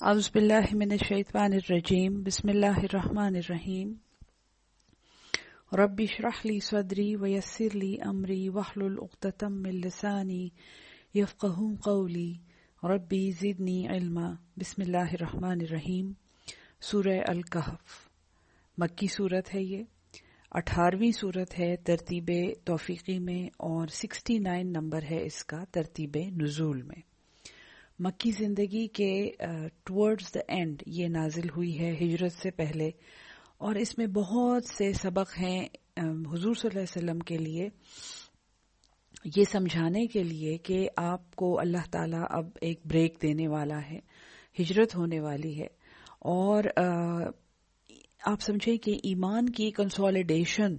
أعوذ بالله من الشيطان الرجيم بسم الله الرحمن الرحيم ربي اشرح لي صدري ويسر لي أمري واحلل عقدة من لساني يفقهوا قولي ربي زدني علما بسم الله الرحمن الرحيم سورہ الکہف مکی صورت ہے، یہ 18ویں صورت ہے ترتیب توفیقی میں اور 69 نمبر ہے اس کا ترتیب نزول میں۔ مکی زندگی کے ٹورڈز دا اینڈ یہ نازل ہوئی ہے ہجرت سے پہلے، اور اس میں بہت سے سبق ہیں حضور صلی اللہ علیہ وسلم کے لیے، یہ سمجھانے کے لیے کہ آپ کو اللہ تعالیٰ اب ایک بریک دینے والا ہے، ہجرت ہونے والی ہے، اور آپ سمجھیں کہ ایمان کی کنسولیڈیشن،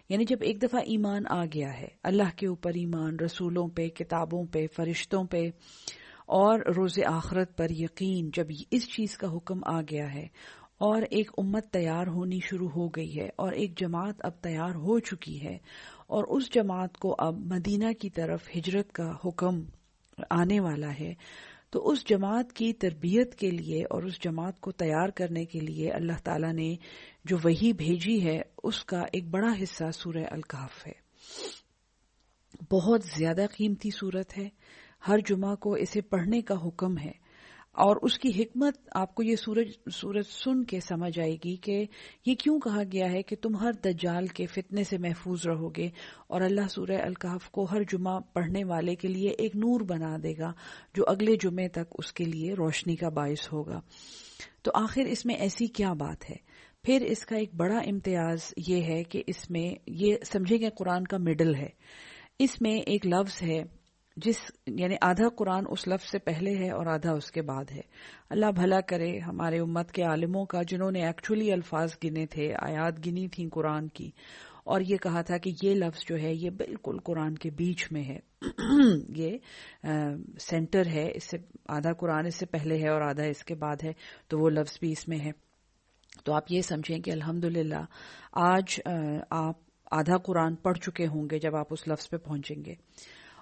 یعنی جب ایک دفعہ ایمان آ گیا ہے، اللہ کے اوپر ایمان، رسولوں پہ، کتابوں پہ، فرشتوں پہ اور روز آخرت پر یقین، جب اس چیز کا حکم آ گیا ہے اور ایک امت تیار ہونی شروع ہو گئی ہے اور ایک جماعت اب تیار ہو چکی ہے، اور اس جماعت کو اب مدینہ کی طرف ہجرت کا حکم آنے والا ہے، تو اس جماعت کی تربیت کے لیے اور اس جماعت کو تیار کرنے کے لیے اللہ تعالیٰ نے جو وحی بھیجی ہے اس کا ایک بڑا حصہ سورہ الکہف ہے۔ بہت زیادہ قیمتی صورت ہے، ہر جمعہ کو اسے پڑھنے کا حکم ہے، اور اس کی حکمت آپ کو یہ سورت سن کے سمجھ آئے گی کہ یہ کیوں کہا گیا ہے کہ تم ہر دجال کے فتنے سے محفوظ رہو گے، اور اللہ سورہ الکہف کو ہر جمعہ پڑھنے والے کے لیے ایک نور بنا دے گا جو اگلے جمعے تک اس کے لیے روشنی کا باعث ہوگا۔ تو آخر اس میں ایسی کیا بات ہے؟ پھر اس کا ایک بڑا امتیاز یہ ہے کہ اس میں یہ سمجھیں کہ قرآن کا مڈل ہے، اس میں ایک لفظ ہے یعنی آدھا قرآن اس لفظ سے پہلے ہے اور آدھا اس کے بعد ہے۔ اللہ بھلا کرے ہمارے امت کے عالموں کا جنہوں نے ایکچولی الفاظ گنے تھے، آیات گنی تھیں قرآن کی، اور یہ کہا تھا کہ یہ لفظ جو ہے یہ بالکل قرآن کے بیچ میں ہے، یہ سینٹر ہے، اس سے آدھا قرآن اس سے پہلے ہے اور آدھا اس کے بعد ہے، تو وہ لفظ بھی اس میں ہے۔ تو آپ یہ سمجھیں کہ الحمدللہ آج آپ آدھا قرآن پڑھ چکے ہوں گے جب آپ اس لفظ پہ پہنچیں گے۔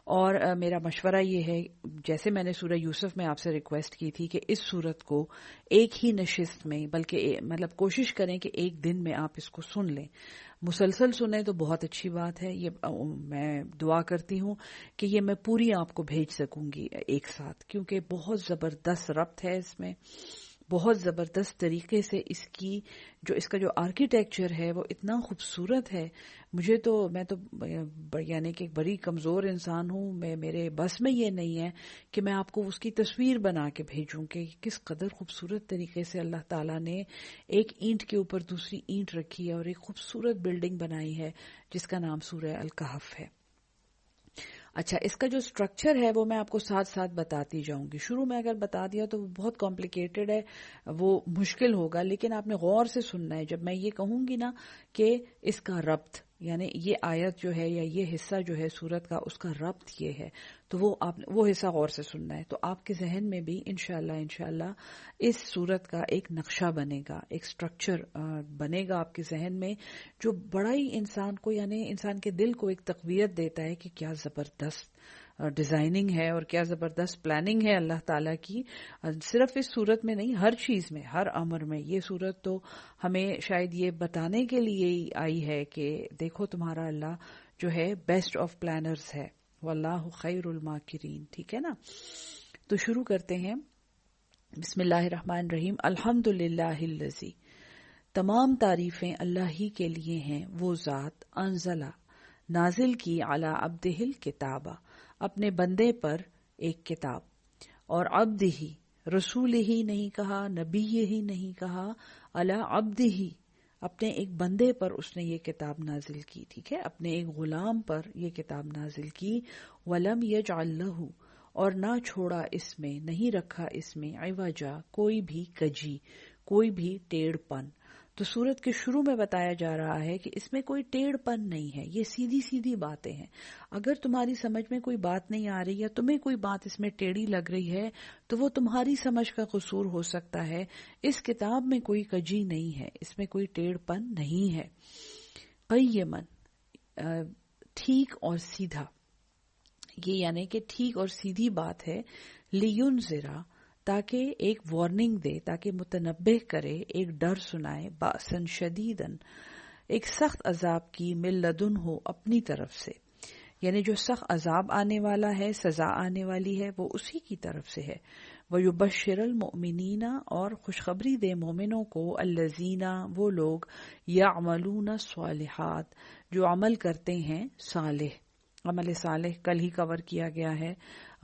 اور میرا مشورہ یہ ہے، جیسے میں نے سورہ یوسف میں آپ سے ریکویسٹ کی تھی کہ اس سورت کو ایک ہی نشست میں، بلکہ مطلب کوشش کریں کہ ایک دن میں آپ اس کو سن لیں، مسلسل سنیں تو بہت اچھی بات ہے۔ یہ میں دعا کرتی ہوں کہ یہ میں پوری آپ کو بھیج سکوں گی ایک ساتھ، کیونکہ بہت زبردست ربط ہے اس میں، بہت زبردست طریقے سے اس کا جو آرکیٹیکچر ہے وہ اتنا خوبصورت ہے۔ میں تو یعنی کہ ایک بڑی کمزور انسان ہوں، میرے بس میں یہ نہیں ہے کہ میں آپ کو اس کی تصویر بنا کے بھیجوں کہ کس قدر خوبصورت طریقے سے اللہ تعالیٰ نے ایک اینٹ کے اوپر دوسری اینٹ رکھی ہے اور ایک خوبصورت بلڈنگ بنائی ہے جس کا نام سورہ الکہف ہے۔ اچھا، اس کا جو سٹرکچر ہے وہ میں آپ کو ساتھ ساتھ بتاتی جاؤں گی۔ شروع میں اگر بتا دیا تو وہ بہت کمپلیکیٹڈ ہے، وہ مشکل ہوگا، لیکن آپ نے غور سے سننا ہے۔ جب میں یہ کہوں گی نا کہ اس کا ربط، یعنی یہ آیت جو ہے یا یہ حصہ جو ہے سورت کا، اس کا ربط یہ ہے، تو وہ حصہ غور سے سننا ہے، تو آپ کے ذہن میں بھی انشاءاللہ اس سورت کا ایک نقشہ بنے گا، ایک سٹرکچر بنے گا آپ کے ذہن میں، جو بڑا ہی انسان کو، یعنی انسان کے دل کو ایک تقویت دیتا ہے کہ کیا زبردست ڈیزائننگ ہے اور کیا زبردست پلاننگ ہے اللہ تعالیٰ کی، صرف اس صورت میں نہیں، ہر چیز میں، ہر امر میں۔ یہ صورت تو ہمیں شاید یہ بتانے کے لیے ہی آئی ہے کہ دیکھو تمہارا اللہ جو ہے بیسٹ آف پلانرز ہے، واللہ خیر الماکرین، ٹھیک ہے نا؟ تو شروع کرتے ہیں۔ بسم اللہ الرحمن الرحیم۔ الحمدللہ الذی، تمام تعریفیں اللہ ہی کے لیے ہیں، وہ ذات انزلہ، نازل کی، علی عبدہ الکتابہ، اپنے بندے پر ایک کتاب، اور عبدہ، رسول ہی نہیں کہا، نبی ہی نہیں کہا، علی عبدہ، اپنے ایک بندے پر اس نے یہ کتاب نازل کی، ٹھیک ہے، اپنے ایک غلام پر یہ کتاب نازل کی، ولم یجعل لہ، اور نہ چھوڑا اس میں، نہیں رکھا اس میں، عوجا، کوئی بھی کجی، کوئی بھی ٹیڑھ پن۔ تو سورت کے شروع میں بتایا جا رہا ہے کہ اس میں کوئی ٹیڑھ پن نہیں ہے، یہ سیدھی سیدھی باتیں ہیں۔ اگر تمہاری سمجھ میں کوئی بات نہیں آ رہی یا تمہیں کوئی بات اس میں ٹیڑھی لگ رہی ہے تو وہ تمہاری سمجھ کا قصور ہو سکتا ہے۔ اس کتاب میں کوئی کجی نہیں ہے، اس میں کوئی ٹیڑھ پن نہیں ہے۔ قیمن، ٹھیک اور سیدھا، یہ یعنی کہ ٹھیک اور سیدھی بات ہے۔ لینذرا، تاکہ ایک وارننگ دے، تاکہ متنبہ کرے، ایک ڈر سنائے، بأسن شدیدن، ایک سخت عذاب کی، من لدن ہو، اپنی طرف سے، یعنی جو سخت عذاب آنے والا ہے، سزا آنے والی ہے، وہ اسی کی طرف سے ہے۔ وَيُبَشِّرَ الْمُؤْمِنِينَ، اور خوشخبری دے مومنوں کو، الَّذِينَ، وہ لوگ، يَعْمَلُونَ الصَّالِحَاتِ، جو عمل کرتے ہیں صالح۔ عمل صالح کل ہی کور کیا گیا ہے،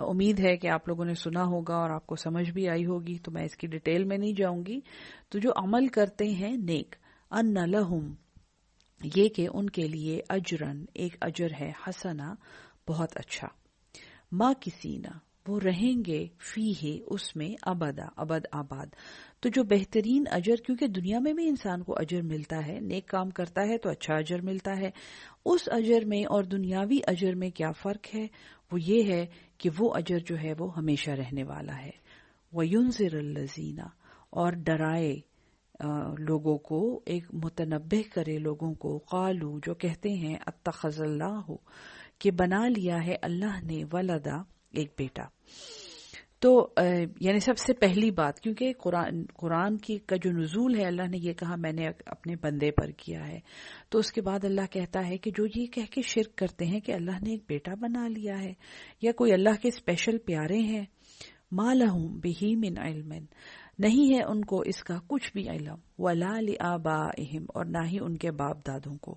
امید ہے کہ آپ لوگوں نے سنا ہوگا اور آپ کو سمجھ بھی آئی ہوگی، تو میں اس کی ڈیٹیل میں نہیں جاؤں گی۔ تو جو عمل کرتے ہیں نیک، ان لہم، یہ کہ ان کے لیے، اجرن، ایک اجر ہے، حسنا، بہت اچھا، ما کسی نہ، وہ رہیں گے، فیہ، اس میں، ابدا، ابد آباد۔ تو جو بہترین اجر، کیونکہ دنیا میں بھی انسان کو اجر ملتا ہے، نیک کام کرتا ہے تو اچھا اجر ملتا ہے، اس اجر میں اور دنیاوی اجر میں کیا فرق ہے؟ وہ یہ ہے کہ وہ اجر جو ہے وہ ہمیشہ رہنے والا ہے۔ وَيُنذِرَ الَّذِينَ، اور ڈرائے لوگوں کو، ایک متنبہ کرے لوگوں کو، قالو، جو کہتے ہیں، اتخذ اللہ، کہ بنا لیا ہے اللہ نے، ولدا، ایک بیٹا۔ تو یعنی سب سے پہلی بات، کیونکہ قرآن کا جو نزول ہے، اللہ نے یہ کہا میں نے اپنے بندے پر کیا ہے، تو اس کے بعد اللہ کہتا ہے کہ جو یہ کہہ کے شرک کرتے ہیں کہ اللہ نے ایک بیٹا بنا لیا ہے یا کوئی اللہ کے اسپیشل پیارے ہیں، ما لہم بہ من علم، نہیں ہے ان کو اس کا کچھ بھی علم، ولا لآبائہم، اور نہ ہی ان کے باپ دادوں کو،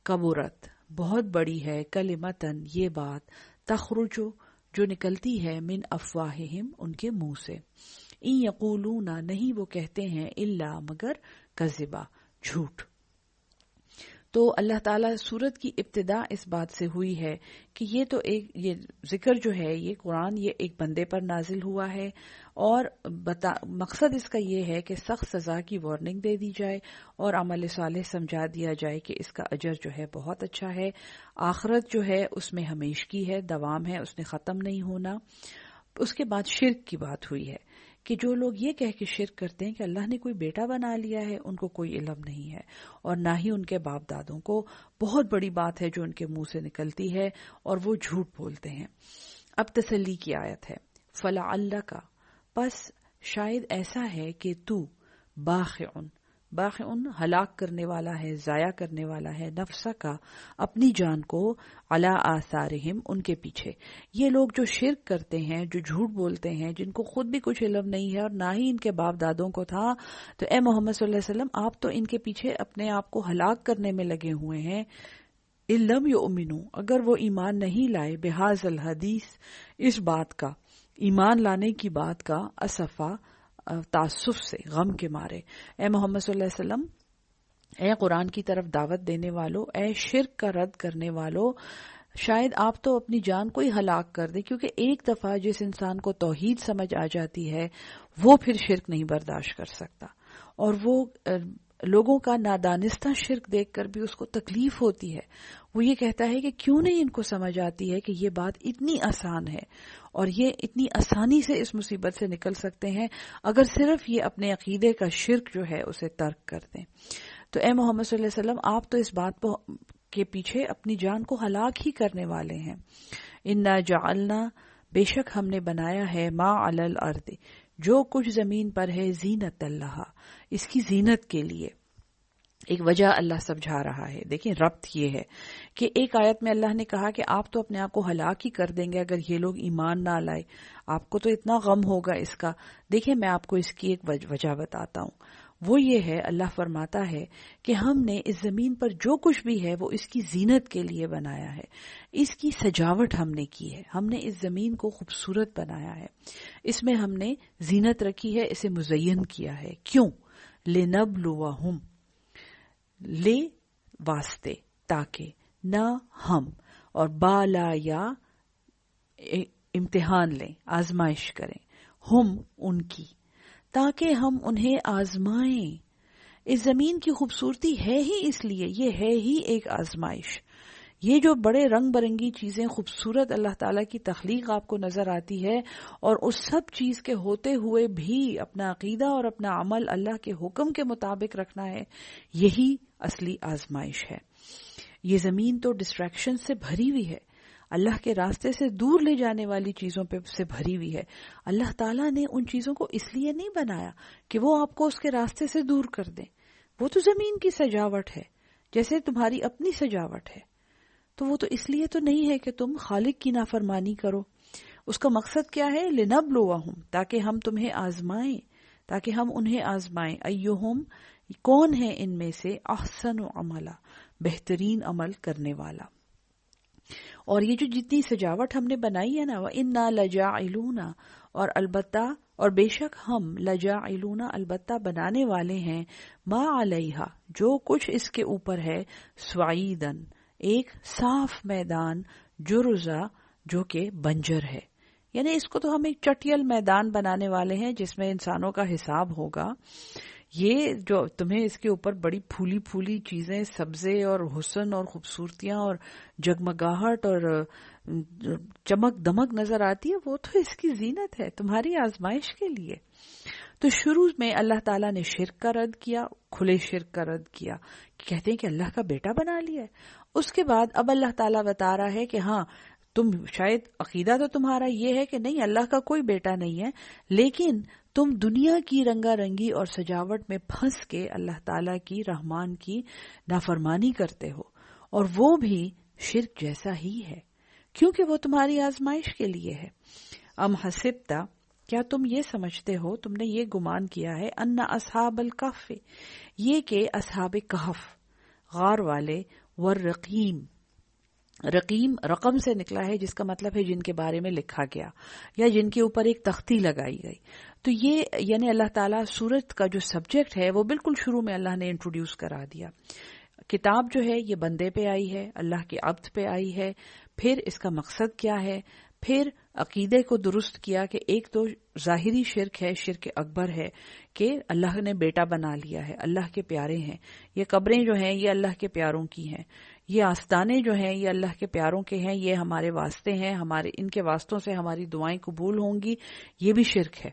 کبرت، بہت بڑی ہے، کلمتن، یہ بات، تخرج، جو نکلتی ہے، من افواہہم، ان کے منہ سے، ان یقولون، نہیں وہ کہتے ہیں، الا، مگر، کذبا، جھوٹ۔ تو اللہ تعالیٰ سورت کی ابتدا اس بات سے ہوئی ہے کہ یہ تو یہ ذکر جو ہے، یہ قرآن یہ ایک بندے پر نازل ہوا ہے، اور مقصد اس کا یہ ہے کہ سخت سزا کی وارننگ دے دی جائے اور عمل صالح سمجھا دیا جائے کہ اس کا اجر جو ہے بہت اچھا ہے، آخرت جو ہے اس میں ہمیشگی ہے، دوام ہے، اس نے ختم نہیں ہونا۔ اس کے بعد شرک کی بات ہوئی ہے کہ جو لوگ یہ کہہ کے شرک کرتے ہیں کہ اللہ نے کوئی بیٹا بنا لیا ہے، ان کو کوئی علم نہیں ہے اور نہ ہی ان کے باپ دادوں کو، بہت بڑی بات ہے جو ان کے منہ سے نکلتی ہے اور وہ جھوٹ بولتے ہیں۔ اب تسلی کی آیت ہے، فَلَعَلَّكَ، پس شاید ایسا ہے کہ تو، باخعن، ہلاک کرنے والا ہے، ضائع کرنے والا ہے، نفسہ کا، اپنی جان کو، علی آثارہم، ان کے پیچھے۔ یہ لوگ جو شرک کرتے ہیں، جو جھوٹ بولتے ہیں، جن کو خود بھی کچھ علم نہیں ہے اور نہ ہی ان کے باپ دادوں کو تھا، تو اے محمد صلی اللہ علیہ وسلم، آپ تو ان کے پیچھے اپنے آپ کو ہلاک کرنے میں لگے ہوئے ہیں۔ ان لم یؤمنوا، اگر وہ ایمان نہیں لائے، بہذا الحدیث، اس بات کا، ایمان لانے کی بات کا، اسفا، تعصف سے، غم کے مارے۔ اے محمد صلی اللہ علیہ وسلم، اے قرآن کی طرف دعوت دینے والو، اے شرک کا رد کرنے والو، شاید آپ تو اپنی جان کو ہی ہلاک کر دیں، کیونکہ ایک دفعہ جس انسان کو توحید سمجھ آ جاتی ہے وہ پھر شرک نہیں برداشت کر سکتا، اور وہ لوگوں کا نادانستہ شرک دیکھ کر بھی اس کو تکلیف ہوتی ہے۔ وہ یہ کہتا ہے کہ کیوں نہیں ان کو سمجھ آتی ہے کہ یہ بات اتنی آسان ہے اور یہ اتنی آسانی سے اس مصیبت سے نکل سکتے ہیں اگر صرف یہ اپنے عقیدے کا شرک جو ہے اسے ترک کر دیں۔ تو اے محمد صلی اللہ علیہ وسلم، آپ تو اس بات کے پیچھے اپنی جان کو ہلاک ہی کرنے والے ہیں۔ انا جعلنا، بے شک ہم نے بنایا ہے، ما علی الارض، جو کچھ زمین پر ہے، زینت اللہ، اس کی زینت کے لیے۔ ایک وجہ اللہ سمجھا رہا ہے، دیکھیں ربط یہ ہے کہ ایک آیت میں اللہ نے کہا کہ آپ تو اپنے آپ کو ہلاک ہی کر دیں گے اگر یہ لوگ ایمان نہ لائے، آپ کو تو اتنا غم ہوگا اس کا۔ دیکھیں میں آپ کو اس کی ایک وجہ بتاتا ہوں، وہ یہ ہے، اللہ فرماتا ہے کہ ہم نے اس زمین پر جو کچھ بھی ہے وہ اس کی زینت کے لیے بنایا ہے، اس کی سجاوٹ ہم نے کی ہے، ہم نے اس زمین کو خوبصورت بنایا ہے، اس میں ہم نے زینت رکھی ہے، اسے مزین کیا ہے۔ کیوں؟ لِنَبْلُوَهُمْ، لے واسطے، تاکہ، نہ ہم، اور بالا یا امتحان لیں، آزمائش کریں، ہم ان کی، تاکہ ہم انہیں آزمائیں۔ اس زمین کی خوبصورتی ہے ہی اس لیے، یہ ہے ہی ایک آزمائش۔ یہ جو بڑے رنگ برنگی چیزیں خوبصورت اللہ تعالیٰ کی تخلیق آپ کو نظر آتی ہے، اور اس سب چیز کے ہوتے ہوئے بھی اپنا عقیدہ اور اپنا عمل اللہ کے حکم کے مطابق رکھنا ہے، یہی اصلی آزمائش ہے۔ یہ زمین تو ڈسٹریکشن سے بھری ہوئی ہے، اللہ کے راستے سے دور لے جانے والی چیزوں پہ سے بھری ہوئی ہے۔ اللہ تعالیٰ نے ان چیزوں کو اس لیے نہیں بنایا کہ وہ آپ کو اس کے راستے سے دور کر دیں، وہ تو زمین کی سجاوٹ ہے جیسے تمہاری اپنی سجاوٹ ہے، تو وہ تو اس لیے تو نہیں ہے کہ تم خالق کی نافرمانی کرو۔ اس کا مقصد کیا ہے؟ لِنَبْلُوَهُمْ، تاکہ ہم تمہیں آزمائیں، تاکہ ہم انہیں آزمائیں، ایہم، کون ہے ان میں سے احسن عملا، بہترین عمل کرنے والا۔ اور یہ جو جتنی سجاوٹ ہم نے بنائی ہے نا، وَإِنَّا لَجَاعِلُونَ، اور البتہ اور بے شک ہم لَجَاعِلُونَ البتہ بنانے والے ہیں، ما علیہا جو کچھ اس کے اوپر ہے، سعیدن ایک صاف میدان، جرزا جو کہ بنجر ہے، یعنی اس کو تو ہم ایک چٹیل میدان بنانے والے ہیں جس میں انسانوں کا حساب ہوگا۔ یہ جو تمہیں اس کے اوپر بڑی پھولی پھولی چیزیں، سبزے اور حسن اور خوبصورتیاں اور جگمگاہٹ اور چمک دمک نظر آتی ہے، وہ تو اس کی زینت ہے تمہاری آزمائش کے لیے۔ تو شروع میں اللہ تعالیٰ نے شرک کا رد کیا، کھلے شرک کا رد کیا، کہتے ہیں کہ اللہ کا بیٹا بنا لیا ہے۔ اس کے بعد اب اللہ تعالیٰ بتا رہا ہے کہ ہاں تم شاید عقیدہ تو تمہارا یہ ہے کہ نہیں اللہ کا کوئی بیٹا نہیں ہے، لیکن تم دنیا کی رنگا رنگی اور سجاوٹ میں پھنس کے اللہ تعالیٰ کی، رحمان کی نافرمانی کرتے ہو، اور وہ بھی شرک جیسا ہی ہے، کیونکہ وہ تمہاری آزمائش کے لیے ہے۔ ام حسبتا، کیا تم یہ سمجھتے ہو، تم نے یہ گمان کیا ہے، ان اصحاب الکہف، یہ کہ اصحاب کہف غار والے، والرقیم، رقیم رقم سے نکلا ہے جس کا مطلب ہے جن کے بارے میں لکھا گیا یا جن کے اوپر ایک تختی لگائی گئی۔ تو یہ یعنی اللہ تعالیٰ سورت کا جو سبجیکٹ ہے وہ بالکل شروع میں اللہ نے انٹروڈیوس کرا دیا۔ کتاب جو ہے یہ بندے پہ آئی ہے، اللہ کے عبد پہ آئی ہے، پھر اس کا مقصد کیا ہے، پھر عقیدے کو درست کیا کہ ایک تو ظاہری شرک ہے، شرک اکبر ہے کہ اللہ نے بیٹا بنا لیا ہے، اللہ کے پیارے ہیں، یہ قبریں جو ہیں یہ اللہ کے پیاروں کی ہیں، یہ آستانے جو ہیں یہ اللہ کے پیاروں کے ہیں، یہ ہمارے واسطے ہیں، ہمارے ان کے واسطوں سے ہماری دعائیں قبول ہوں گی، یہ بھی شرک ہے۔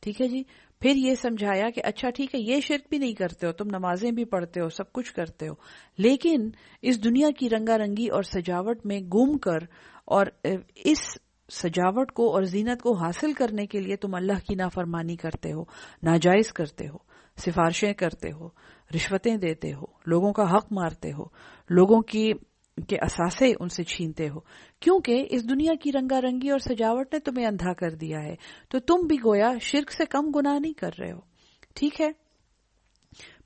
ٹھیک ہے جی، پھر یہ سمجھایا کہ اچھا ٹھیک ہے یہ شرک بھی نہیں کرتے ہو، تم نمازیں بھی پڑھتے ہو، سب کچھ کرتے ہو، لیکن اس دنیا کی رنگا رنگی اور سجاوٹ میں گم کر اور اس سجاوٹ کو اور زینت کو حاصل کرنے کے لیے تم اللہ کی نافرمانی کرتے ہو، ناجائز کرتے ہو، سفارشیں کرتے ہو، رشوتیں دیتے ہو، لوگوں کا حق مارتے ہو، لوگوں کے اثاثے ان سے چھینتے ہو، کیونکہ اس دنیا کی رنگا رنگی اور سجاوٹ نے تمہیں اندھا کر دیا ہے، تو تم بھی گویا شرک سے کم گناہ نہیں کر رہے ہو۔ ٹھیک ہے،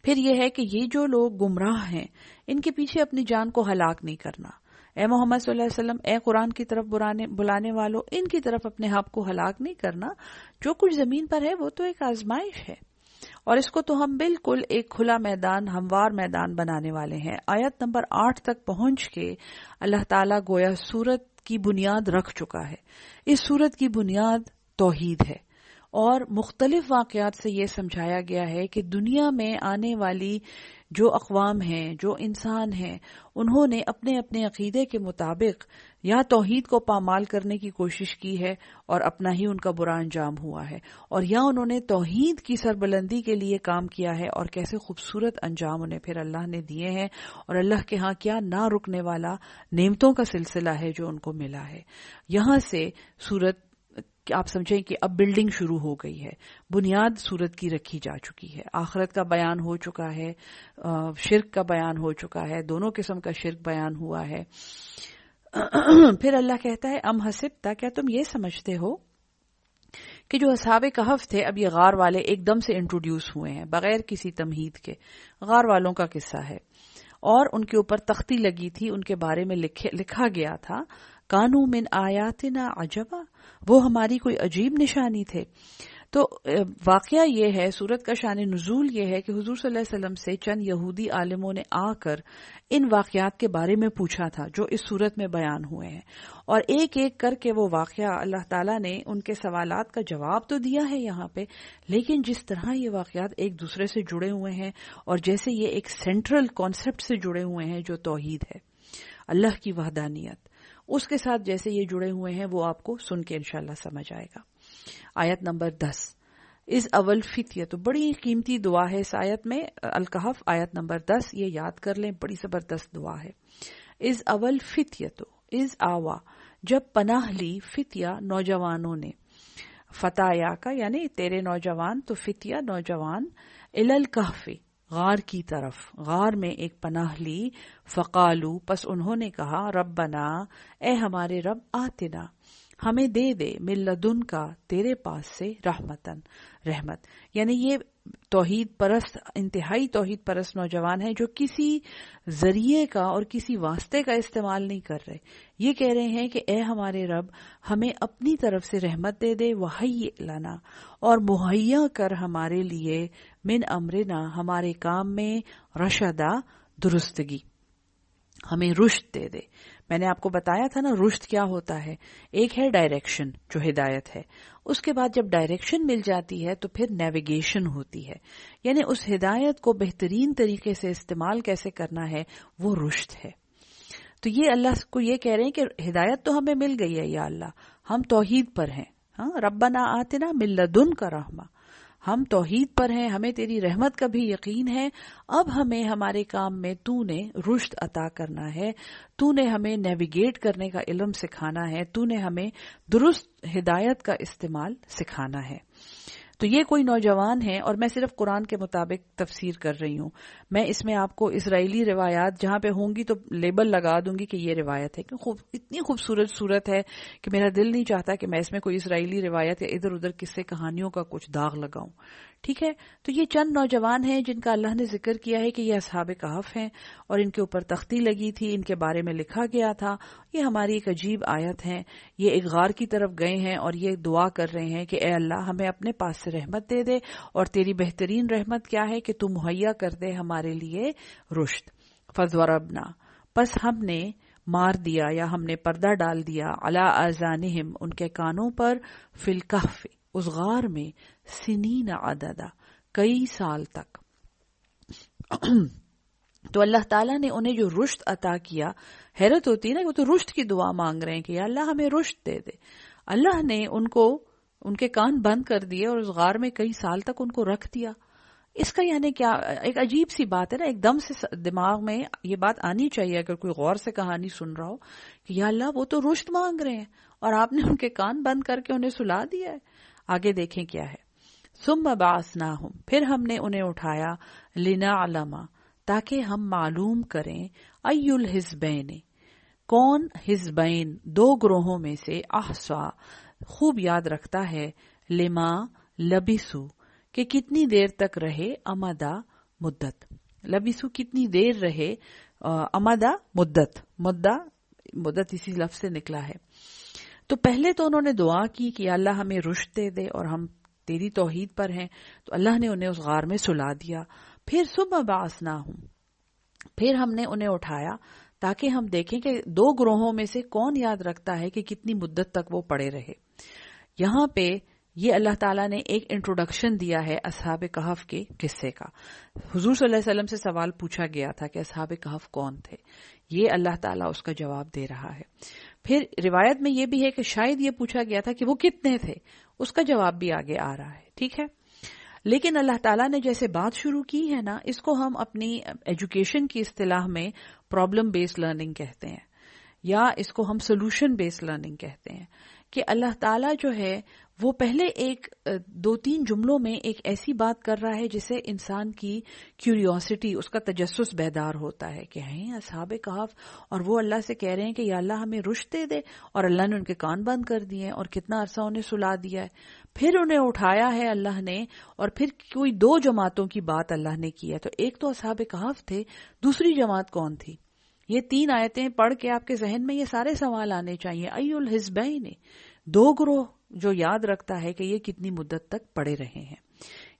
پھر یہ ہے کہ یہ جو لوگ گمراہ ہیں ان کے پیچھے اپنی جان کو ہلاک نہیں کرنا۔ اے محمد صلی اللہ علیہ وسلم، اے قرآن کی طرف بلانے والوں، ان کی طرف اپنے آپ کو ہلاک نہیں کرنا۔ جو کچھ زمین پر ہے وہ تو ایک آزمائش ہے، اور اس کو تو ہم بالکل ایک کھلا میدان، ہموار میدان بنانے والے ہیں۔ آیت نمبر 8 تک پہنچ کے اللہ تعالیٰ گویا سورت کی بنیاد رکھ چکا ہے۔ اس سورت کی بنیاد توحید ہے، اور مختلف واقعات سے یہ سمجھایا گیا ہے کہ دنیا میں آنے والی جو اقوام ہیں، جو انسان ہیں، انہوں نے اپنے اپنے عقیدے کے مطابق یا توحید کو پامال کرنے کی کوشش کی ہے اور اپنا ہی ان کا برا انجام ہوا ہے، اور یا انہوں نے توحید کی سربلندی کے لیے کام کیا ہے، اور کیسے خوبصورت انجام انہیں پھر اللہ نے دیے ہیں، اور اللہ کے ہاں کیا نہ رکنے والا نعمتوں کا سلسلہ ہے جو ان کو ملا ہے۔ یہاں سے سورت آپ سمجھیں کہ اب بلڈنگ شروع ہو گئی ہے، بنیاد سورت کی رکھی جا چکی ہے، آخرت کا بیان ہو چکا ہے، شرک کا بیان ہو چکا ہے، دونوں قسم کا شرک بیان ہوا ہے۔ پھر اللہ کہتا ہے ام حسبتا، کیا تم یہ سمجھتے ہو کہ جو اصحاب کہف تھے، اب یہ غار والے ایک دم سے انٹروڈیوس ہوئے ہیں بغیر کسی تمہید کے، غار والوں کا قصہ ہے، اور ان کے اوپر تختی لگی تھی، ان کے بارے میں لکھا گیا تھا، کانو من آیاتنا عجبا، وہ ہماری کوئی عجیب نشانی تھے۔ تو واقعہ یہ ہے، سورت کا شان نزول یہ ہے کہ حضور صلی اللہ علیہ وسلم سے چند یہودی عالموں نے آ کر ان واقعات کے بارے میں پوچھا تھا جو اس سورت میں بیان ہوئے ہیں، اور ایک ایک کر کے وہ واقعہ اللہ تعالیٰ نے ان کے سوالات کا جواب تو دیا ہے یہاں پہ، لیکن جس طرح یہ واقعات ایک دوسرے سے جڑے ہوئے ہیں اور جیسے یہ ایک سینٹرل کانسیپٹ سے جڑے ہوئے ہیں جو توحید ہے، اللہ کی وحدانیت، اس کے ساتھ جیسے یہ جڑے ہوئے ہیں وہ آپ کو سن کے انشاءاللہ سمجھ آئے گا۔ آیت نمبر 10، از اول فتیہ، تو بڑی قیمتی دعا ہے اس آیت میں، الکہف آیت نمبر 10، یہ یاد کر لیں، بڑی زبردست دعا ہے۔ از اول فتیہ، تو از آوا جب پناہ لی فتیہ نوجوانوں نے، فتایا کا یعنی تیرے نوجوان، تو فتیہ نوجوان، الل کہف غار کی طرف، غار میں ایک پناہ لی، فقالو پس انہوں نے کہا ربنا اے ہمارے رب آتنا ہمیں دے دے، من لدن کا تیرے پاس سے، رحمتن رحمت، یعنی یہ توحید پرست، انتہائی توحید پرست نوجوان ہیں جو کسی ذریعے کا اور کسی واسطے کا استعمال نہیں کر رہے، یہ کہہ رہے ہیں کہ اے ہمارے رب ہمیں اپنی طرف سے رحمت دے دے، وحی لنا اور مہیا کر ہمارے لیے، من امرنا ہمارے کام میں، رشدا درستگی، ہمیں رشد دے دے۔ میں نے آپ کو بتایا تھا نا رشد کیا ہوتا ہے، ایک ہے ڈائریکشن جو ہدایت ہے، اس کے بعد جب ڈائریکشن مل جاتی ہے تو پھر نیویگیشن ہوتی ہے، یعنی اس ہدایت کو بہترین طریقے سے استعمال کیسے کرنا ہے، وہ رشد ہے۔ تو یہ اللہ کو یہ کہہ رہے ہیں کہ ہدایت تو ہمیں مل گئی ہے یا اللہ، ہم توحید پر ہیں، ہاں ربنا آتنا من لدنک رحمہ، ہم توحید پر ہیں، ہمیں تیری رحمت کا بھی یقین ہے، اب ہمیں ہمارے کام میں تو نے رشد عطا کرنا ہے، تو نے ہمیں نیویگیٹ کرنے کا علم سکھانا ہے، تو نے ہمیں درست ہدایت کا استعمال سکھانا ہے۔ تو یہ کوئی نوجوان ہیں، اور میں صرف قرآن کے مطابق تفسیر کر رہی ہوں، میں اس میں آپ کو اسرائیلی روایات جہاں پہ ہوں گی تو لیبل لگا دوں گی کہ یہ روایت ہے، کہ اتنی خوبصورت صورت ہے کہ میرا دل نہیں چاہتا کہ میں اس میں کوئی اسرائیلی روایت یا ادھر ادھر قصے کہانیوں کا کچھ داغ لگاؤں، ٹھیک ہے۔ تو یہ چند نوجوان ہیں جن کا اللہ نے ذکر کیا ہے کہ یہ اصحاب کہف ہیں، اور ان کے اوپر تختی لگی تھی، ان کے بارے میں لکھا گیا تھا، یہ ہماری ایک عجیب آیت ہے، یہ ایک غار کی طرف گئے ہیں اور یہ دعا کر رہے ہیں کہ اے اللہ ہمیں اپنے پاس سے رحمت دے دے، اور تیری بہترین رحمت کیا ہے کہ تو مہیا کر دے ہمارے لیے رشد۔ فضربنا پس ہم نے مار دیا یا ہم نے پردہ ڈال دیا، علی آذانہم ان کے کانوں پر، فی الکہف اس غار میں، سنین عددا کئی سال تک۔ تو اللہ تعالیٰ نے انہیں جو رشد عطا کیا، حیرت ہوتی ہے نا، وہ تو رشد کی دعا مانگ رہے ہیں کہ یا اللہ ہمیں رشد دے دے، اللہ نے ان کے کان بند کر دیے اور اس غار میں کئی سال تک ان کو رکھ دیا۔ اس کا یعنی کیا، ایک عجیب سی بات ہے نا، ایک دم سے دماغ میں یہ بات آنی چاہیے اگر کوئی غور سے کہانی سن رہا ہو کہ یا اللہ وہ تو رشد مانگ رہے ہیں اور آپ نے ان کے کان بند کر کے انہیں سلا دیا ہے۔ آگے دیکھیں کیا ہے، ثم بعثناہم پھر ہم نے انہیں اٹھایا، لنعلم تاکہ ہم معلوم کریں، ای الحزبین کون حزبین دو گروہوں میں سے، احصا خوب یاد رکھتا ہے، لما لبسو کہ کتنی دیر تک رہے، امدا مدت، لبسو کتنی دیر رہے، امدا مدت اسی لفظ سے نکلا ہے۔ تو پہلے تو انہوں نے دعا کی کہ اللہ ہمیں رشد دے دے اور ہم تیری توحید پر ہیں، تو اللہ نے انہیں اس غار میں سلا دیا۔ پھر ثم بعثناہم پھر ہم نے انہیں اٹھایا تاکہ ہم دیکھیں کہ دو گروہوں میں سے کون یاد رکھتا ہے کہ کتنی مدت تک وہ پڑے رہے۔ یہاں پہ یہ اللہ تعالیٰ نے ایک انٹروڈکشن دیا ہے اصحاب کہف کے قصے کا۔ حضور صلی اللہ علیہ وسلم سے سوال پوچھا گیا تھا کہ اصحاب کہف کون تھے، یہ اللہ تعالیٰ اس کا جواب دے رہا ہے۔ پھر روایت میں یہ بھی ہے کہ شاید یہ پوچھا گیا تھا کہ وہ کتنے تھے، اس کا جواب بھی آگے آ رہا ہے، ٹھیک ہے۔ لیکن اللہ تعالیٰ نے جیسے بات شروع کی ہے نا، اس کو ہم اپنی ایجوکیشن کی اصطلاح میں پرابلم بیسڈ لرننگ کہتے ہیں، یا اس کو ہم سولوشن بیسڈ لرننگ کہتے ہیں، کہ اللہ تعالیٰ جو ہے وہ پہلے ایک 2-3 جملوں میں ایک ایسی بات کر رہا ہے جسے انسان کی کیوریوسٹی، اس کا تجسس بیدار ہوتا ہے کہ ہیں اصحاب کہف، اور وہ اللہ سے کہہ رہے ہیں کہ یا اللہ ہمیں رشد دے دے، اور اللہ نے ان کے کان بند کر دیے اور کتنا عرصہ انہیں سلا دیا ہے، پھر انہیں اٹھایا ہے اللہ نے، اور پھر کوئی 2 جماعتوں کی بات اللہ نے کی ہے۔ تو ایک تو اصحاب کہف تھے، دوسری جماعت کون تھی؟ یہ 3 آیتیں پڑھ کے آپ کے ذہن میں یہ سارے سوال آنے چاہیے، ای الحزبین 2 گروہ جو یاد رکھتا ہے کہ یہ کتنی مدت تک پڑے رہے ہیں۔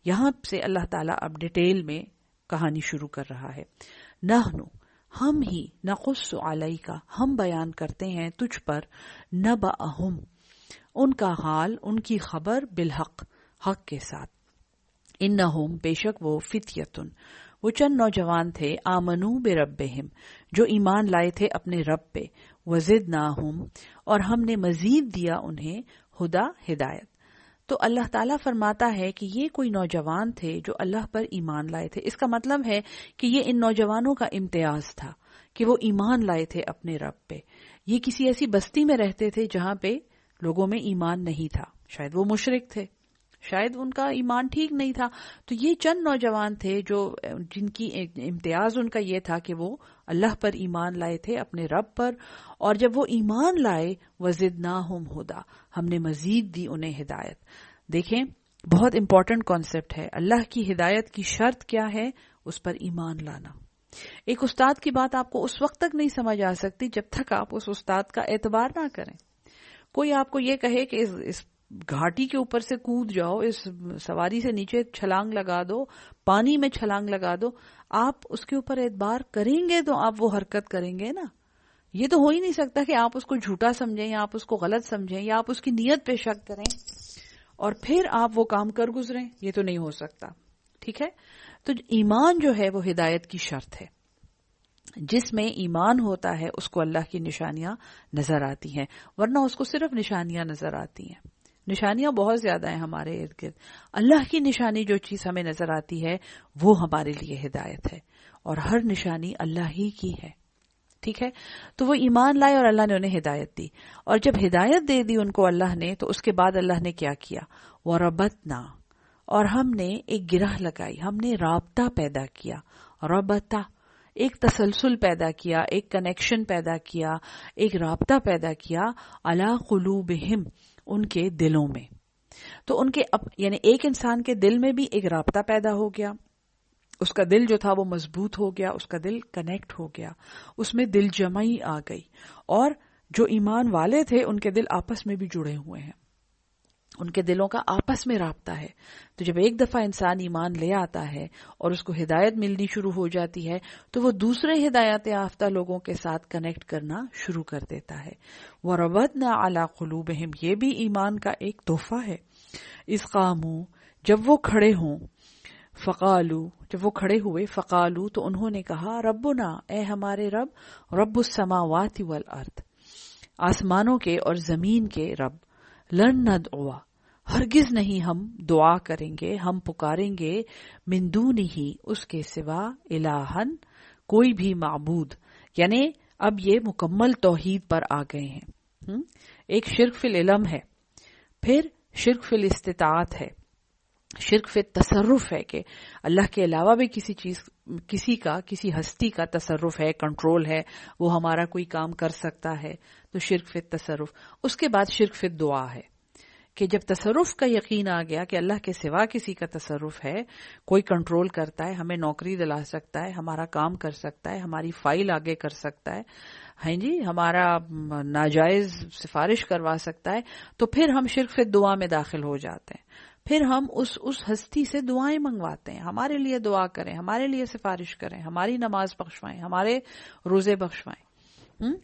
یہاں سے اللہ تعالیٰ اب ڈیٹیل میں کہانی شروع کر رہا ہے۔ نحنو ہم ہی، نقص علیک ہم بیان کرتے ہیں تجھ پر، نبأہم ان کا حال، ان کی خبر، بالحق حق کے ساتھ، انہم بے شک وہ، فتیتن وہ چند نوجوان تھے، آمنو بربہم جو ایمان لائے تھے اپنے رب پہ، وزدناہم اور ہم نے مزید دیا انہیں، ہدا ہدایت۔ تو اللہ تعالیٰ فرماتا ہے کہ یہ کوئی نوجوان تھے جو اللہ پر ایمان لائے تھے، اس کا مطلب ہے کہ یہ ان نوجوانوں کا امتیاز تھا کہ وہ ایمان لائے تھے اپنے رب پہ۔ یہ کسی ایسی بستی میں رہتے تھے جہاں پہ لوگوں میں ایمان نہیں تھا، شاید وہ مشرک تھے، شاید ان کا ایمان ٹھیک نہیں تھا. تو یہ چند نوجوان تھے جن کی امتیاز ان کا یہ تھا کہ وہ اللہ پر ایمان لائے تھے، اپنے رب پر، اور جب وہ ایمان لائے وَزِدْنَاهُمْ هُدًى، ہم نے مزید دی انہیں ہدایت. دیکھیں بہت امپورٹنٹ کانسیپٹ ہے، اللہ کی ہدایت کی شرط کیا ہے؟ اس پر ایمان لانا. ایک استاد کی بات آپ کو اس وقت تک نہیں سمجھ آ سکتی جب تک آپ اس استاد کا اعتبار نہ کریں. کوئی آپ کو یہ کہے کہ اس گھاٹی کے اوپر سے کود جاؤ، اس سواری سے نیچے چھلانگ لگا دو، پانی میں چھلانگ لگا دو، آپ اس کے اوپر اعتبار کریں گے تو آپ وہ حرکت کریں گے نا. یہ تو ہو ہی نہیں سکتا کہ آپ اس کو جھوٹا سمجھیں یا آپ اس کو غلط سمجھیں یا آپ اس کی نیت پہ شک کریں اور پھر آپ وہ کام کر گزریں. یہ تو نہیں ہو سکتا. ٹھیک ہے، تو ایمان جو ہے وہ ہدایت کی شرط ہے. جس میں ایمان ہوتا ہے اس کو اللہ کی نشانیاں نظر آتی ہیں، ورنہ اس کو صرف نشانیاں نظر آتی ہیں. نشانیاں بہت زیادہ ہیں ہمارے ارد گرد. اللہ کی نشانی جو چیز ہمیں نظر آتی ہے وہ ہمارے لیے ہدایت ہے، اور ہر نشانی اللہ ہی کی ہے. ٹھیک ہے، تو وہ ایمان لائے اور اللہ نے انہیں ہدایت دی. اور جب ہدایت دے دی ان کو اللہ نے، تو اس کے بعد اللہ نے کیا کیا؟ وَرَبَطْنَا، اور ہم نے ایک گرہ لگائی، ہم نے رابطہ پیدا کیا. ربطہ، ایک تسلسل پیدا کیا، ایک کنیکشن پیدا کیا، ایک رابطہ پیدا کیا. علی قلوبہم، ان کے دلوں میں. تو ان کے یعنی ایک انسان کے دل میں بھی ایک رابطہ پیدا ہو گیا، اس کا دل جو تھا وہ مضبوط ہو گیا، اس کا دل کنیکٹ ہو گیا، اس میں دل جمعی آ گئی. اور جو ایمان والے تھے ان کے دل آپس میں بھی جڑے ہوئے ہیں، ان کے دلوں کا آپس میں رابطہ ہے. تو جب ایک دفعہ انسان ایمان لے آتا ہے اور اس کو ہدایت ملنی شروع ہو جاتی ہے تو وہ دوسرے ہدایت یافتہ لوگوں کے ساتھ کنیکٹ کرنا شروع کر دیتا ہے. وَرَبَطْنَا عَلَىٰ قُلُوبِهِمْ، یہ بھی ایمان کا ایک تحفہ ہے. اِذْ قَامُوا، جب وہ کھڑے ہوں، فقالو، جب وہ کھڑے ہوئے، فقالو، تو انہوں نے کہا، ربنا، اے ہمارے رب، رب السماوات والارض، آسمانوں کے اور زمین کے رب، لن ندعو، ہرگز نہیں ہم دعا کریں گے، ہم پکاریں گے، من دونہ، اس کے سوا، الہن، کوئی بھی معبود. یعنی اب یہ مکمل توحید پر آ گئے ہیں. ایک شرک فی العلم ہے، پھر شرک فی الاستطاعت ہے، شرک فی تصرف ہے کہ اللہ کے علاوہ بھی کسی ہستی کا تصرف ہے، کنٹرول ہے، وہ ہمارا کوئی کام کر سکتا ہے. تو شرک فی تصرف. اس کے بعد شرک فی دعا ہے کہ جب تصرف کا یقین آ گیا کہ اللہ کے سوا کسی کا تصرف ہے، کوئی کنٹرول کرتا ہے، ہمیں نوکری دلا سکتا ہے، ہمارا کام کر سکتا ہے، ہماری فائل آگے کر سکتا ہے، ہاں جی، ہمارا ناجائز سفارش کروا سکتا ہے، تو پھر ہم شرک فی دعا میں داخل ہو جاتے ہیں. پھر ہم اس ہستی سے دعائیں منگواتے ہیں، ہمارے لیے دعا کریں، ہمارے لیے سفارش کریں، ہماری نماز بخشوائیں، ہمارے روزے بخشوائیں،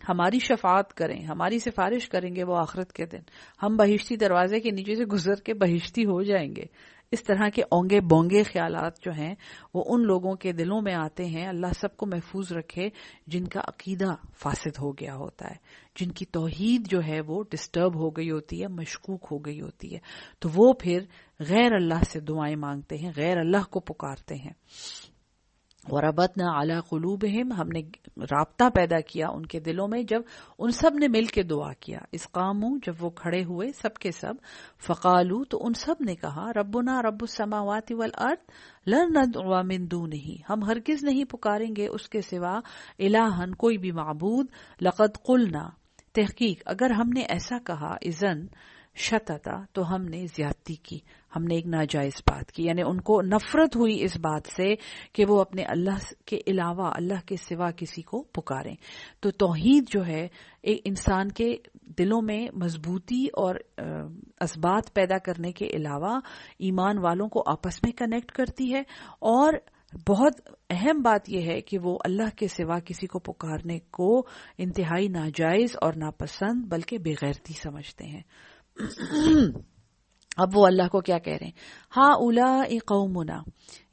ہماری شفاعت کریں، ہماری سفارش کریں گے وہ آخرت کے دن، ہم بہشتی دروازے کے نیچے سے گزر کے بہشتی ہو جائیں گے. اس طرح کے اونگے بونگے خیالات جو ہیں وہ ان لوگوں کے دلوں میں آتے ہیں. اللہ سب کو محفوظ رکھے جن کا عقیدہ فاسد ہو گیا ہوتا ہے، جن کی توحید جو ہے وہ ڈسٹرب ہو گئی ہوتی ہے، مشکوک ہو گئی ہوتی ہے. تو وہ پھر غیر اللہ سے دعائیں مانگتے ہیں، غیر اللہ کو پکارتے ہیں. وَرَبَطْنَا عَلَىٰ قُلُوبِهِمْ، ہم نے رابطہ پیدا کیا ان کے دلوں میں جب ان سب نے مل کے دعا کیا. اِذْ قَامُوا، جب وہ کھڑے ہوئے سب کے سب، فقالو، تو ان سب نے کہا، ربنا رب السماوات والارض لن ندعو من دونہ، ہم ہرگز نہیں پکاریں گے اس کے سوا الہن، کوئی بھی معبود، لقد قلنا، تحقیق اگر ہم نے ایسا کہا، اذن شتتا، تو ہم نے زیادتی کی، ہم نے ایک ناجائز بات کی. یعنی ان کو نفرت ہوئی اس بات سے کہ وہ اپنے اللہ کے علاوہ، اللہ کے سوا کسی کو پکاریں. تو توحید جو ہے ایک انسان کے دلوں میں مضبوطی اور اثبات پیدا کرنے کے علاوہ ایمان والوں کو آپس میں کنیکٹ کرتی ہے. اور بہت اہم بات یہ ہے کہ وہ اللہ کے سوا کسی کو پکارنے کو انتہائی ناجائز اور ناپسند بلکہ بےغیرتی سمجھتے ہیں. اب وہ اللہ کو کیا کہہ رہے ہیں؟ ہا اولائی قومنا،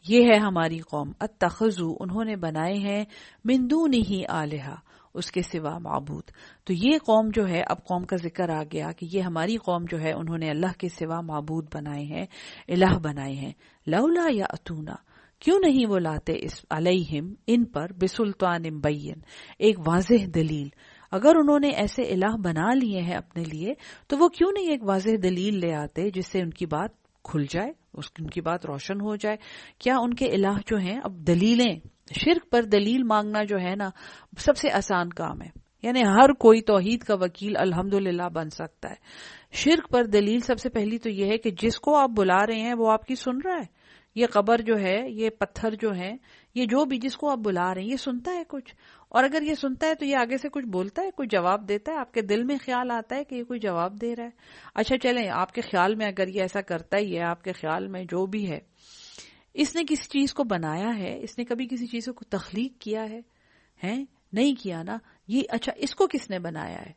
یہ ہے ہماری قوم، اتخذوا، انہوں نے بنائے ہیں، من دونہ آلہہ، اس کے سوا معبود. تو یہ قوم جو ہے، اب قوم کا ذکر آ گیا کہ یہ ہماری قوم جو ہے انہوں نے اللہ کے سوا معبود بنائے ہیں، الہ بنائے ہیں. لولا یاتونا، کیوں نہیں وہ لاتے اس علیہم، ان پر، بسلطان بین، ایک واضح دلیل، اگر انہوں نے ایسے الہ بنا لیے ہیں اپنے لیے تو وہ کیوں نہیں ایک واضح دلیل لے آتے جس سے ان کی بات کھل جائے، ان کی بات روشن ہو جائے. کیا ان کے الہ جو ہیں، اب دلیلیں، شرک پر دلیل مانگنا جو ہے نا سب سے آسان کام ہے. یعنی ہر کوئی توحید کا وکیل الحمدللہ بن سکتا ہے. شرک پر دلیل سب سے پہلی تو یہ ہے کہ جس کو آپ بلا رہے ہیں وہ آپ کی سن رہا ہے. یہ قبر جو ہے، یہ پتھر جو ہے، یہ جو بھی جس کو آپ بلا رہے ہیں یہ سنتا ہے کچھ، اور اگر یہ سنتا ہے تو یہ آگے سے کچھ بولتا ہے، کوئی جواب دیتا ہے. آپ کے دل میں خیال آتا ہے کہ یہ کوئی جواب دے رہا ہے. اچھا چلیں، آپ کے خیال میں اگر یہ ایسا کرتا ہی ہے، آپ کے خیال میں جو بھی ہے، اس نے کسی چیز کو بنایا ہے، اس نے کبھی کسی چیز کو تخلیق کیا ہے؟ نہیں کیا نا. یہ اچھا اس کو کس نے بنایا ہے؟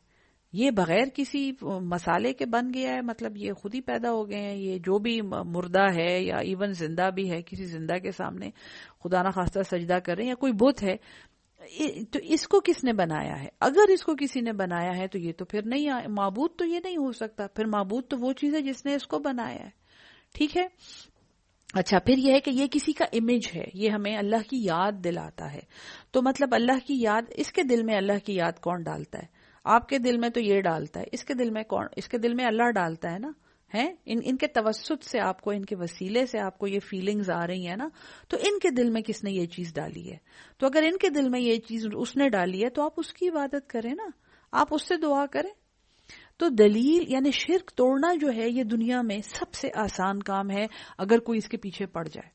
یہ بغیر کسی مسالے کے بن گیا ہے، مطلب یہ خود ہی پیدا ہو گئے ہیں. یہ جو بھی مردہ ہے یا ایون زندہ بھی ہے، کسی زندہ کے سامنے خدا نہ خواستہ سجدہ کر رہے ہیں، یا کوئی بت ہے، تو اس کو کس نے بنایا ہے؟ اگر اس کو کسی نے بنایا ہے تو یہ تو پھر نہیں، معبود تو یہ نہیں ہو سکتا. پھر معبود تو وہ چیز ہے جس نے اس کو بنایا ہے. ٹھیک ہے. اچھا پھر یہ ہے کہ یہ کسی کا امیج ہے، یہ ہمیں اللہ کی یاد دلاتا ہے. تو مطلب اللہ کی یاد، اس کے دل میں اللہ کی یاد کون ڈالتا ہے؟ آپ کے دل میں تو یہ ڈالتا ہے، اس کے دل میں کون؟ اس کے دل میں اللہ ڈالتا ہے نا. ان کے توسط سے آپ کو، ان کے وسیلے سے آپ کو یہ فیلنگز آ رہی ہیں نا. تو ان کے دل میں کس نے یہ چیز ڈالی ہے؟ تو اگر ان کے دل میں یہ چیز اس نے ڈالی ہے تو آپ اس کی عبادت کریں نا، آپ اس سے دعا کریں. تو دلیل یعنی شرک توڑنا جو ہے یہ دنیا میں سب سے آسان کام ہے اگر کوئی اس کے پیچھے پڑ جائے.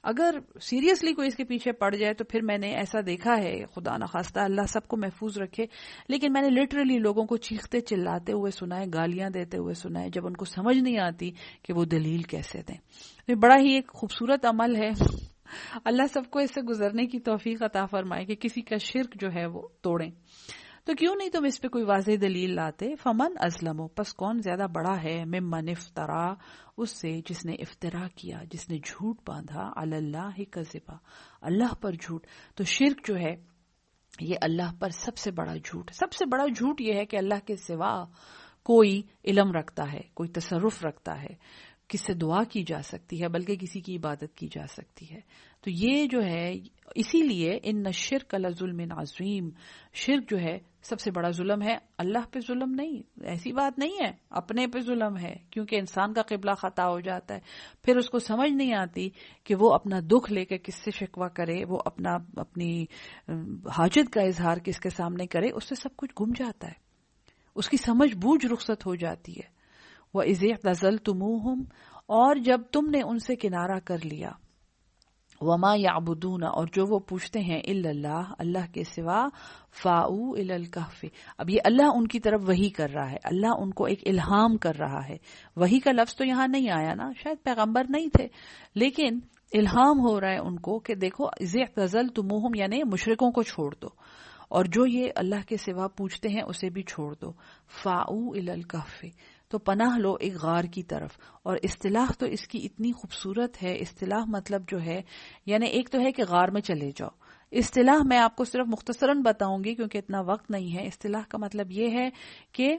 اگر سیریسلی کوئی اس کے پیچھے پڑ جائے تو پھر میں نے ایسا دیکھا ہے، خدا نخواستہ اللہ سب کو محفوظ رکھے، لیکن میں نے لٹرلی لوگوں کو چیختے چلاتے ہوئے سنا ہے، گالیاں دیتے ہوئے سنا ہے، جب ان کو سمجھ نہیں آتی کہ وہ دلیل کیسے دیں. یہ بڑا ہی ایک خوبصورت عمل ہے. اللہ سب کو اس سے گزرنے کی توفیق عطا فرمائے کہ کسی کا شرک جو ہے وہ توڑیں. تو کیوں نہیں تم اس پہ کوئی واضح دلیل لاتے؟ فمن ازلم، پس کون زیادہ بڑا ہے، ممن افترا، اس سے جس نے افترا کیا، جس نے جھوٹ باندھا، علی اللہ کذبا، اللہ پر جھوٹ. تو شرک جو ہے یہ اللہ پر سب سے بڑا جھوٹ. سب سے بڑا جھوٹ یہ ہے کہ اللہ کے سوا کوئی علم رکھتا ہے، کوئی تصرف رکھتا ہے، کس سے دعا کی جا سکتی ہے، بلکہ کسی کی عبادت کی جا سکتی ہے. تو یہ جو ہے، اسی لیے ان الشرک لظلم عظیم، شرک جو ہے سب سے بڑا ظلم ہے. اللہ پہ ظلم نہیں، ایسی بات نہیں ہے، اپنے پہ ظلم ہے، کیونکہ انسان کا قبلہ خطا ہو جاتا ہے. پھر اس کو سمجھ نہیں آتی کہ وہ اپنا دکھ لے کے کس سے شکوہ کرے، وہ اپنی حاجت کا اظہار کس کے سامنے کرے. اس سے سب کچھ گم جاتا ہے، اس کی سمجھ بوجھ رخصت ہو جاتی ہے. وَإِذِ اعْتَزَلْتُمُوهُمْ، اور جب تم نے ان سے کنارہ کر لیا، وَمَا يَعْبُدُونَ، اور جو وہ پوچھتے ہیں، إِلَّا اللَّهَ، اللہ کے سوا، فَاؤُوا إِلَى الْكَهْفِ. اب یہ اللہ ان کی طرف وحی کر رہا ہے، اللہ ان کو ایک الہام کر رہا ہے. وحی کا لفظ تو یہاں نہیں آیا نا، شاید پیغمبر نہیں تھے، لیکن الہام ہو رہا ہے ان کو کہ دیکھو إِذِ اعْتَزَلْتُمُوهُمْ، یعنی مشرکوں کو چھوڑ دو، اور جو یہ اللہ کے سوا پوچھتے ہیں اسے بھی چھوڑ دو. فَاؤُوا إِلَى الْكَهْفِ، تو پناہ لو ایک غار کی طرف. اور اصطلاح تو اس کی اتنی خوبصورت ہے. اصطلاح مطلب جو ہے، یعنی ایک تو ہے کہ غار میں چلے جاؤ. اصطلاح میں آپ کو صرف مختصراً بتاؤں گی کیونکہ اتنا وقت نہیں ہے. اصطلاح کا مطلب یہ ہے کہ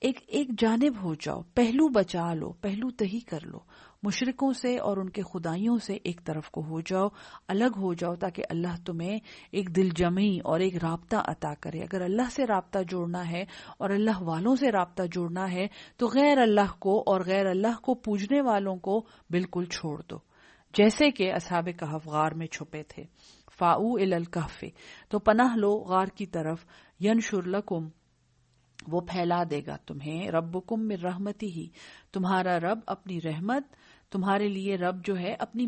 ایک جانب ہو جاؤ، پہلو بچا لو، پہلو تہی کر لو، مشرکوں سے اور ان کے خدائیوں سے ایک طرف کو ہو جاؤ، الگ ہو جاؤ، تاکہ اللہ تمہیں ایک دل جمعی اور ایک رابطہ عطا کرے. اگر اللہ سے رابطہ جوڑنا ہے اور اللہ والوں سے رابطہ جوڑنا ہے تو غیر اللہ کو اور غیر اللہ کو پوجنے والوں کو بالکل چھوڑ دو، جیسے کہ اصحاب کہف غار میں چھپے تھے. فاؤ الی الکہف، تو پناہ لو غار کی طرف. ینشر لکم، وہ پھیلا دے گا تمہیں، ربکم من رحمتہ، تمہارا رب اپنی رحمت، تمہارے لیے رب جو ہے اپنی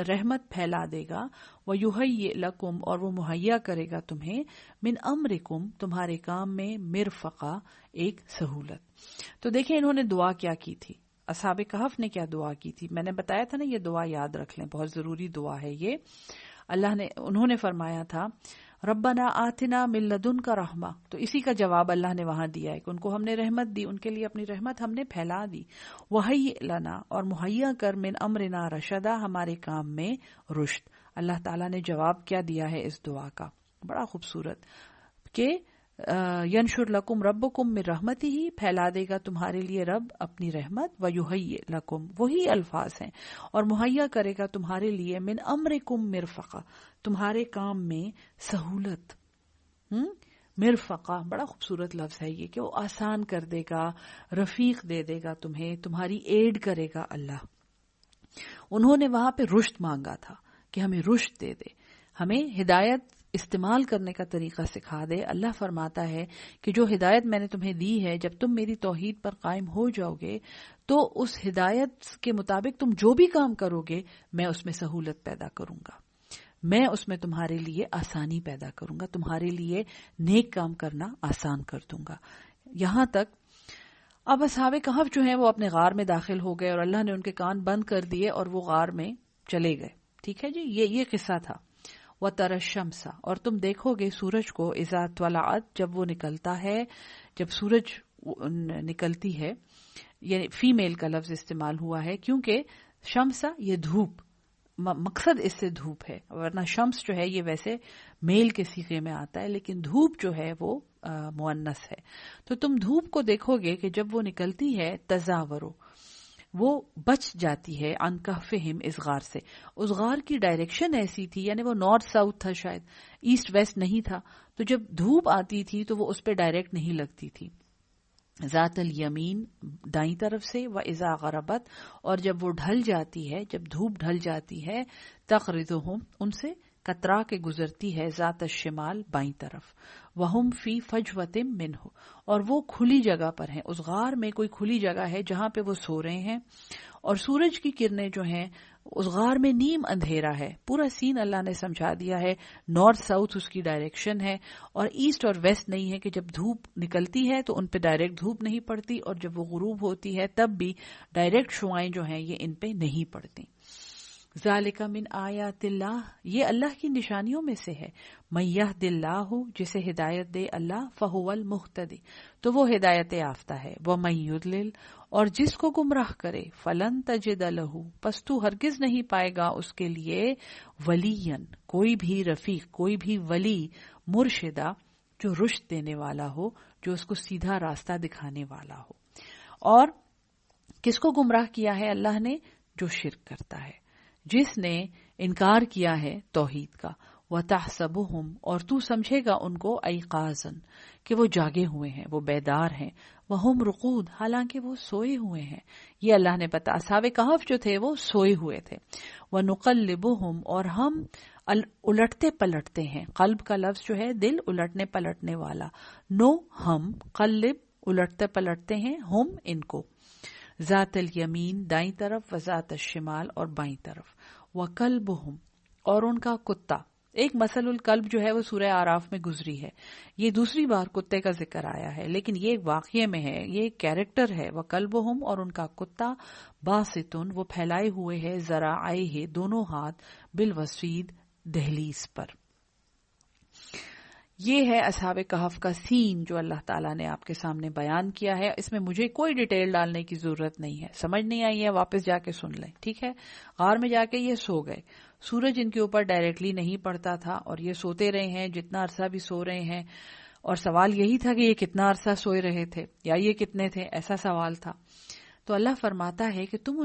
رحمت پھیلا دے گا. وَيُهَيِّئْ لَكُمْ، اور وہ مہیا کرے گا تمہیں، من امرکم، تمہارے کام میں، مرفقا، ایک سہولت. تو دیکھیں انہوں نے دعا کیا کی تھی، اصحاب کہف نے کیا دعا کی تھی. میں نے بتایا تھا نا، یہ دعا یاد رکھ لیں، بہت ضروری دعا ہے یہ. انہوں نے فرمایا تھا ربنا آتنا من لدنک رحمہ، تو اسی کا جواب اللہ نے وہاں دیا ہے کہ ان کو ہم نے رحمت دی، ان کے لیے اپنی رحمت ہم نے پھیلا دی. وہیئ لنا، اور مہیا کر، من امرنا رشدا، ہمارے کام میں رشد. اللہ تعالیٰ نے جواب کیا دیا ہے اس دعا کا، بڑا خوبصورت، کہ ینشر لکم ربکم من رحمتہ، پھیلا دے گا تمہارے لیے رب اپنی رحمت. ویہیئ لکم، وہی الفاظ ہیں، اور مہیا کرے گا تمہارے لیے، من امرکم مرفقا، تمہارے کام میں سہولت. مرفقہ بڑا خوبصورت لفظ ہے یہ کہ وہ آسان کر دے گا، رفیق دے دے گا تمہیں، تمہاری ایڈ کرے گا اللہ۔ انہوں نے وہاں پہ رشد مانگا تھا کہ ہمیں رشد دے دے، ہمیں ہدایت استعمال کرنے کا طریقہ سکھا دے۔ اللہ فرماتا ہے کہ جو ہدایت میں نے تمہیں دی ہے، جب تم میری توحید پر قائم ہو جاؤ گے تو اس ہدایت کے مطابق تم جو بھی کام کرو گے میں اس میں سہولت پیدا کروں گا، میں اس میں تمہارے لیے آسانی پیدا کروں گا، تمہارے لیے نیک کام کرنا آسان کر دوں گا۔ یہاں تک اب اصحاب کہف جو ہیں وہ اپنے غار میں داخل ہو گئے اور اللہ نے ان کے کان بند کر دیے اور وہ غار میں چلے گئے۔ ٹھیک ہے جی، یہ قصہ تھا۔ وَتَرَى الشَّمْسَ، اور تم دیکھو گے سورج کو، اِذَا طَلَعَتْ، جب وہ نکلتا ہے، جب سورج نکلتی ہے، یعنی فیمیل کا لفظ استعمال ہوا ہے کیونکہ شمسا یہ دھوپ، مقصد اس سے دھوپ ہے، ورنہ شمس جو ہے یہ ویسے میل کے صیغے میں آتا ہے، لیکن دھوپ جو ہے وہ مؤنث ہے۔ تو تم دھوپ کو دیکھو گے کہ جب وہ نکلتی ہے، تزاورو، وہ بچ جاتی ہے، عن کہفہم، اس غار سے۔ اس غار کی ڈائریکشن ایسی تھی، یعنی وہ نارتھ ساؤتھ تھا، شاید ایسٹ ویسٹ نہیں تھا، تو جب دھوپ آتی تھی تو وہ اس پہ ڈائریکٹ نہیں لگتی تھی۔ ذات الیمین، دائیں طرف سے، و اذا غربت، اور جب وہ ڈھل جاتی ہے، جب دھوپ ڈھل جاتی ہے، تقرضہم، ان سے کترا کے گزرتی ہے، ذات الشمال، بائیں طرف، وہم فی فجوۃ منہ، اور وہ کھلی جگہ پر ہیں۔ اس غار میں کوئی کھلی جگہ ہے جہاں پہ وہ سو رہے ہیں، اور سورج کی کرنیں جو ہیں اس غار میں نیم اندھیرا ہے، پورا سین اللہ نے سمجھا دیا ہے، نارتھ ساؤتھ اس کی ڈائریکشن ہے، اور ایسٹ اور ویسٹ نہیں ہے کہ جب دھوپ نکلتی ہے تو ان پہ ڈائریکٹ دھوپ نہیں پڑتی، اور جب وہ غروب ہوتی ہے تب بھی ڈائریکٹ شعائیں جو ہیں یہ ان پہ نہیں پڑتی۔ ذالک من آیات اللہ، یہ اللہ کی نشانیوں میں سے ہے۔ من یہد اللہ، جسے ہدایت دے اللہ، فہو المہتدی، تو وہ ہدایت یافتہ ہے۔ ومن یضلل، اور جس کو گمراہ کرے، فلن تجد لہ، پس تو ہرگز نہیں پائے گا اس کے لیے ولین، کوئی بھی رفیق، کوئی بھی ولی، مرشدہ، جو رشد دینے والا ہو، جو اس کو سیدھا راستہ دکھانے والا ہو۔ اور کس کو گمراہ کیا ہے اللہ نے؟ جو شرک کرتا ہے، جس نے انکار کیا ہے توحید کا۔ وَتَحْسَبُهُمْ، اور تو سمجھے گا ان کو، ایقاظاً، کہ وہ جاگے ہوئے ہیں، وہ بیدار ہیں، وَهُمْ رُقُودٌ، حالانکہ وہ سوئے ہوئے ہیں۔ یہ اللہ نے بتا، اصحاب کہف جو تھے وہ سوئے ہوئے تھے۔ وَنُقَلِّبُهُمْ، اور ہم الٹتے پلٹتے ہیں۔ قلب کا لفظ جو ہے دل، الٹنے پلٹنے والا، نو ہم، قلب الٹتے پلٹتے ہیں، ہم ان کو، ذات الیمین، دائیں طرف، وذات الشمال، اور بائیں طرف، وَقَلْبُهُمْ، اور ان کا کتا۔ ایک مثل القلب جو ہے وہ سورہ اعراف میں گزری ہے، یہ دوسری بار کتے کا ذکر آیا ہے، لیکن یہ ایک واقعے میں ہے، یہ ایک کیریکٹر ہے۔ وَقَلْبُهُمْ، اور ان کا کتا، باسطٌ، وہ پھیلائے ہوئے ہے، ذراعیہ، دونوں ہاتھ، بالوسید، دہلیز پر۔ یہ ہے اصحاب کہف کا سین جو اللہ تعالیٰ نے آپ کے سامنے بیان کیا ہے۔ اس میں مجھے کوئی ڈیٹیل ڈالنے کی ضرورت نہیں ہے، سمجھ نہیں آئی ہے واپس جا کے سن لیں، ٹھیک ہے۔ غار میں جا کے یہ سو گئے، سورج ان کے اوپر ڈائریکٹلی نہیں پڑتا تھا، اور یہ سوتے رہے ہیں جتنا عرصہ بھی سو رہے ہیں، اور سوال یہی تھا کہ یہ کتنا عرصہ سوئے رہے تھے، یا یہ کتنے تھے، ایسا سوال تھا۔ تو اللہ فرماتا ہے کہ تم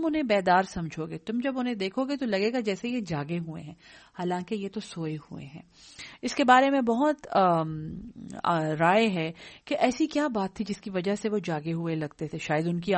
انہیں بیدار سمجھو گے، تم جب انہیں دیکھو گے تو لگے گا جیسے یہ جاگے ہوئے ہیں، حالانکہ یہ تو سوئے ہوئے ہیں۔ اس کے بارے میں بہت رائے ہے کہ ایسی کیا بات تھی جس کی وجہ سے وہ جاگے ہوئے لگتے تھے، شاید ان کی